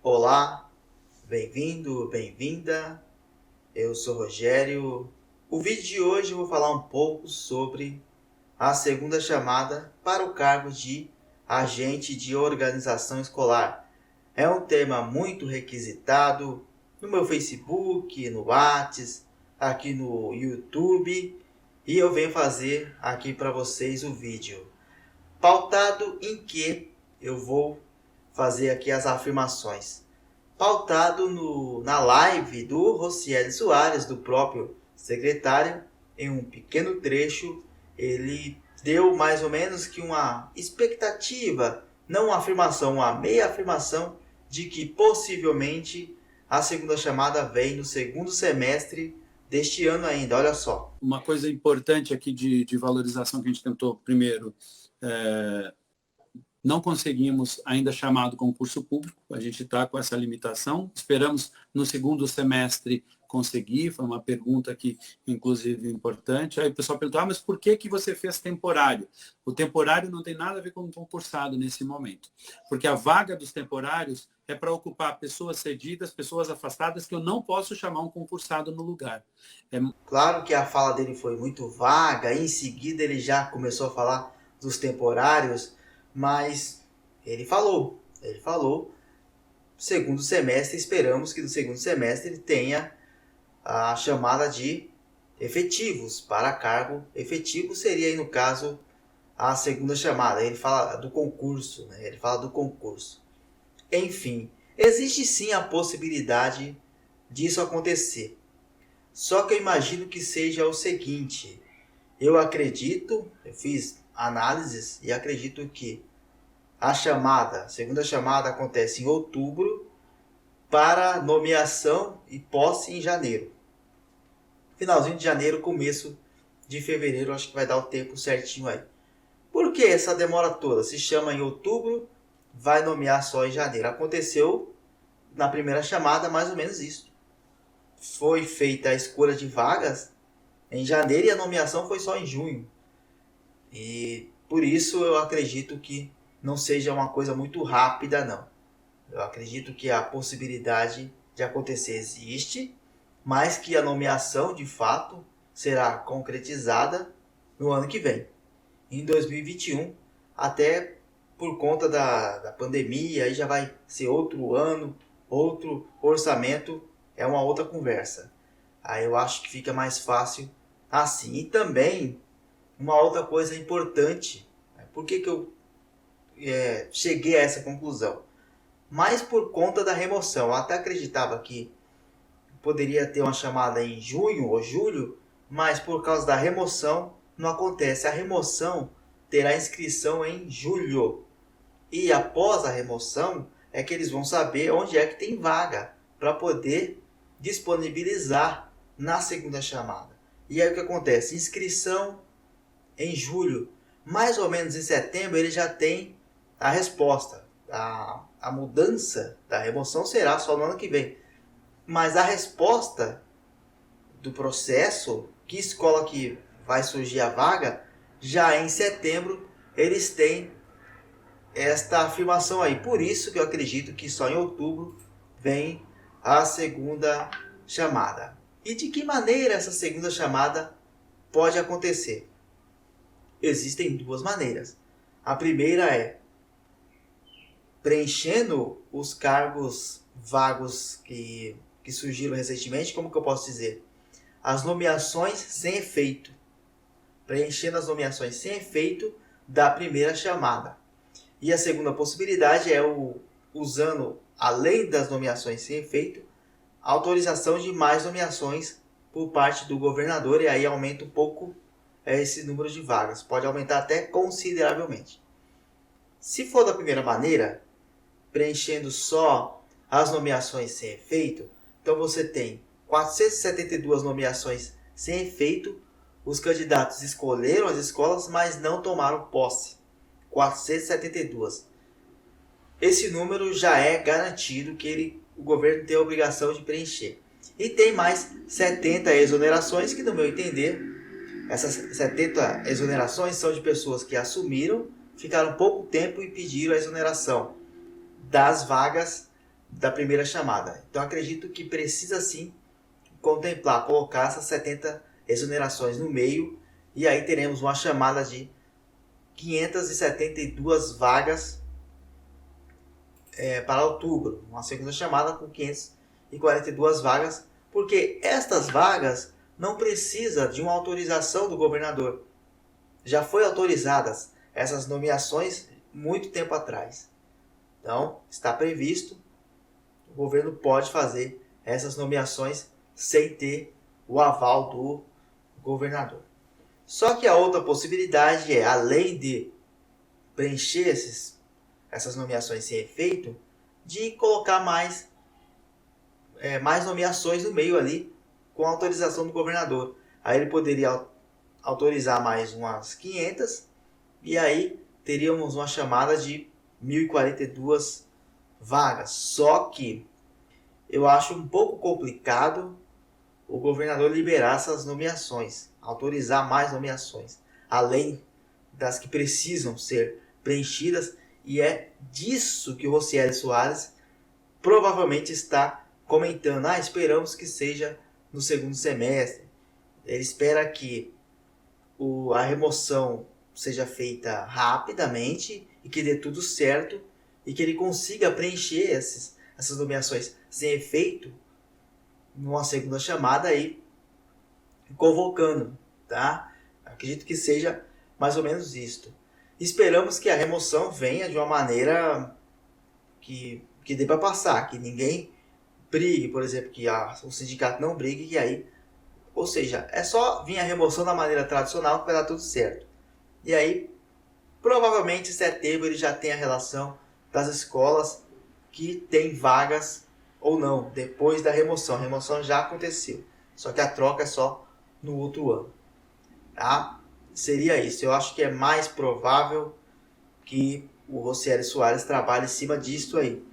Olá, bem-vindo, bem-vinda. Eu sou Rogério. O vídeo de hoje eu vou falar um pouco sobre a segunda chamada para o cargo de agente de organização escolar. É um tema muito requisitado no meu Facebook, no WhatsApp, aqui no YouTube, e eu venho fazer aqui para vocês o vídeo. Pautado em que eu vou fazer aqui as afirmações. Pautado na live do Rocieli Soares, do próprio secretário, em um pequeno trecho, ele deu mais ou menos que uma expectativa, não uma afirmação, uma meia afirmação, de que possivelmente a segunda chamada vem no segundo semestre deste ano ainda. Olha só. Uma coisa importante aqui de valorização que a gente tentou primeiro, não conseguimos ainda chamar do concurso público, a gente está com essa limitação, esperamos no segundo semestre conseguir, foi uma pergunta que, inclusive, importante. Aí o pessoal perguntou, mas por que você fez temporário? O temporário não tem nada a ver com o concursado nesse momento, porque a vaga dos temporários é para ocupar pessoas cedidas, pessoas afastadas, que eu não posso chamar um concursado no lugar. Claro que a fala dele foi muito vaga, em seguida ele já começou a falar dos temporários, mas ele falou, segundo semestre, esperamos que no segundo semestre ele tenha a chamada de efetivos, para cargo efetivo seria aí no caso a segunda chamada, ele fala do concurso, né? Ele fala do concurso. Enfim, existe sim a possibilidade disso acontecer. Só que eu imagino que seja o seguinte, eu fiz análises e acredito que a segunda chamada acontece em outubro para nomeação e posse em janeiro. Finalzinho de janeiro, começo de fevereiro, acho que vai dar o tempo certinho aí. Por que essa demora toda? Se chama em outubro, vai nomear só em janeiro. Aconteceu na primeira chamada mais ou menos isso. Foi feita a escolha de vagas em janeiro e a nomeação foi só em junho. E por isso eu acredito que não seja uma coisa muito rápida, não. Eu acredito que a possibilidade de acontecer existe, mas que a nomeação de fato será concretizada no ano que vem, em 2021, até por conta da pandemia, aí já vai ser outro ano, outro orçamento, é uma outra conversa. Aí eu acho que fica mais fácil assim. E também uma outra coisa importante, por que eu cheguei a essa conclusão? Mas por conta da remoção, eu até acreditava que poderia ter uma chamada em junho ou julho, mas por causa da remoção não acontece. A remoção terá inscrição em julho. E após a remoção é que eles vão saber onde é que tem vaga para poder disponibilizar na segunda chamada. E aí o que acontece? Inscrição em julho. Mais ou menos em setembro ele já tem a resposta. A mudança da remoção será só no ano que vem. Mas a resposta do processo, que escola que vai surgir a vaga, já em setembro eles têm esta afirmação aí. Por isso que eu acredito que só em outubro vem a segunda chamada. E de que maneira essa segunda chamada pode acontecer? Existem duas maneiras. A primeira é preenchendo os cargos vagos que surgiram recentemente, como que eu posso dizer? As nomeações sem efeito. Preenchendo as nomeações sem efeito da primeira chamada. E a segunda possibilidade é usando, além das nomeações sem efeito, a autorização de mais nomeações por parte do governador, e aí aumenta um pouco esse número de vagas. Pode aumentar até consideravelmente. Se for da primeira maneira, preenchendo só as nomeações sem efeito, então você tem 472 nomeações sem efeito, os candidatos escolheram as escolas, mas não tomaram posse. 472. Esse número já é garantido que o governo tem a obrigação de preencher. E tem mais 70 exonerações que, no meu entender, essas 70 exonerações são de pessoas que assumiram, ficaram pouco tempo e pediram a exoneração das vagas da primeira chamada. Então acredito que precisa sim contemplar, colocar essas 70 exonerações no meio, e aí teremos uma chamada de 572 vagas para outubro, uma segunda chamada com 542 vagas, porque estas vagas não precisam de uma autorização do governador. Já foi autorizadas essas nomeações muito tempo atrás. Então, está previsto, o governo pode fazer essas nomeações sem ter o aval do governador. Só que a outra possibilidade é, além de preencher essas nomeações sem efeito, de colocar mais nomeações no meio ali com autorização do governador. Aí ele poderia autorizar mais umas 500 e aí teríamos uma chamada de 1042 vagas. Só que eu acho um pouco complicado o governador liberar essas nomeações, autorizar mais nomeações, além das que precisam ser preenchidas, e é disso que o Rocieli Soares provavelmente está comentando. Esperamos que seja no segundo semestre. Ele espera que a remoção seja feita rapidamente e que dê tudo certo e que ele consiga preencher essas nomeações sem efeito numa segunda chamada aí, convocando, tá? Acredito que seja mais ou menos isto. Esperamos que a remoção venha de uma maneira que dê para passar, que ninguém brigue, por exemplo, que o sindicato não brigue, que aí, ou seja, é só vir a remoção da maneira tradicional que vai dar tudo certo. E aí, provavelmente em setembro ele já tem a relação das escolas que tem vagas ou não, depois da remoção. A remoção já aconteceu, só que a troca é só no outro ano. Tá? Seria isso. Eu acho que é mais provável que o Rocieli Soares trabalhe em cima disso aí,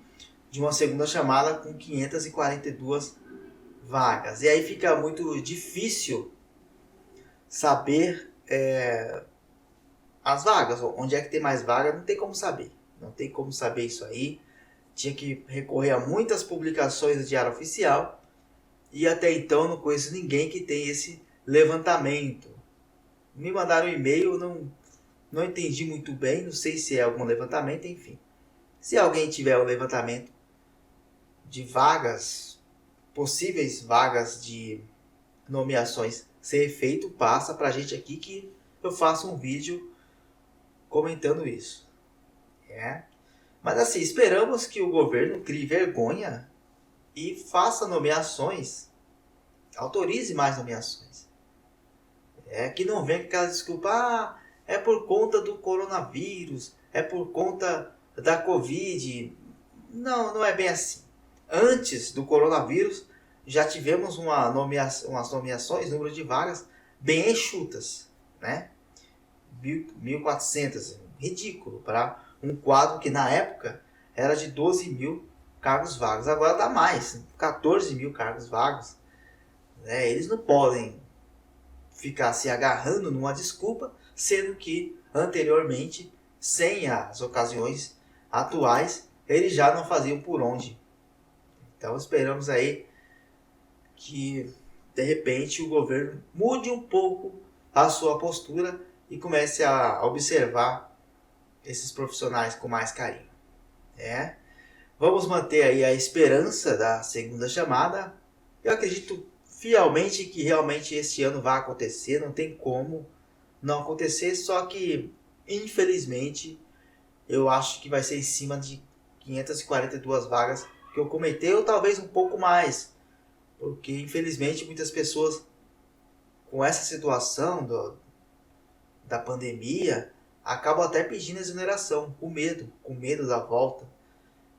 de uma segunda chamada com 542 vagas. E aí fica muito difícil saber as vagas, onde é que tem mais vaga, não tem como saber. Não tem como saber isso aí. Tinha que recorrer a muitas publicações do Diário Oficial e até então não conheço ninguém que tenha esse levantamento. Me mandaram um e-mail, não entendi muito bem, não sei se é algum levantamento, enfim. Se alguém tiver o levantamento de vagas, possíveis vagas de nomeações sem efeito, passa pra gente aqui que eu faço um vídeo comentando isso. Mas assim, esperamos que o governo crie vergonha e faça nomeações, autorize mais nomeações. Que não venha com aquela desculpa, é por conta do coronavírus, é por conta da Covid. Não, não é bem assim. Antes do coronavírus, já tivemos umas nomeações, número de vagas bem enxutas, né? 1.400, ridículo, para um quadro que na época era de 12 mil cargos vagos. Agora dá mais, 14 mil cargos vagos. Eles não podem ficar se agarrando numa desculpa, sendo que anteriormente, sem as ocasiões atuais, eles já não faziam por onde. Então esperamos aí que de repente o governo mude um pouco a sua postura e comece a observar esses profissionais com mais carinho. Vamos manter aí a esperança da segunda chamada. Eu acredito fielmente que realmente este ano vai acontecer, não tem como não acontecer, só que infelizmente eu acho que vai ser em cima de 542 vagas que eu comentei, ou talvez um pouco mais, porque infelizmente muitas pessoas com essa situação da pandemia acabam até pedindo exoneração, com medo da volta.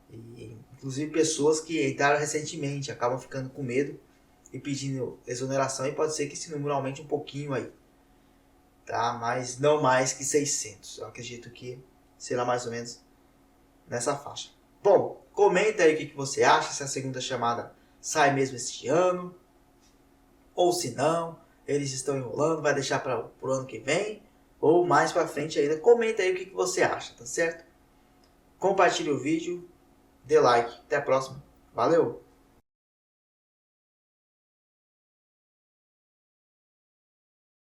E, inclusive pessoas que entraram recentemente acabam ficando com medo e pedindo exoneração, e pode ser que esse número aumente um pouquinho aí, tá? Mas não mais que 600. Eu acredito que será mais ou menos nessa faixa. Bom, comenta aí o que você acha, se a segunda chamada sai mesmo este ano, ou se não, eles estão enrolando, vai deixar para o ano que vem, ou mais para frente ainda. Comenta aí o que você acha, tá certo? Compartilhe o vídeo, dê like, até a próxima. Valeu!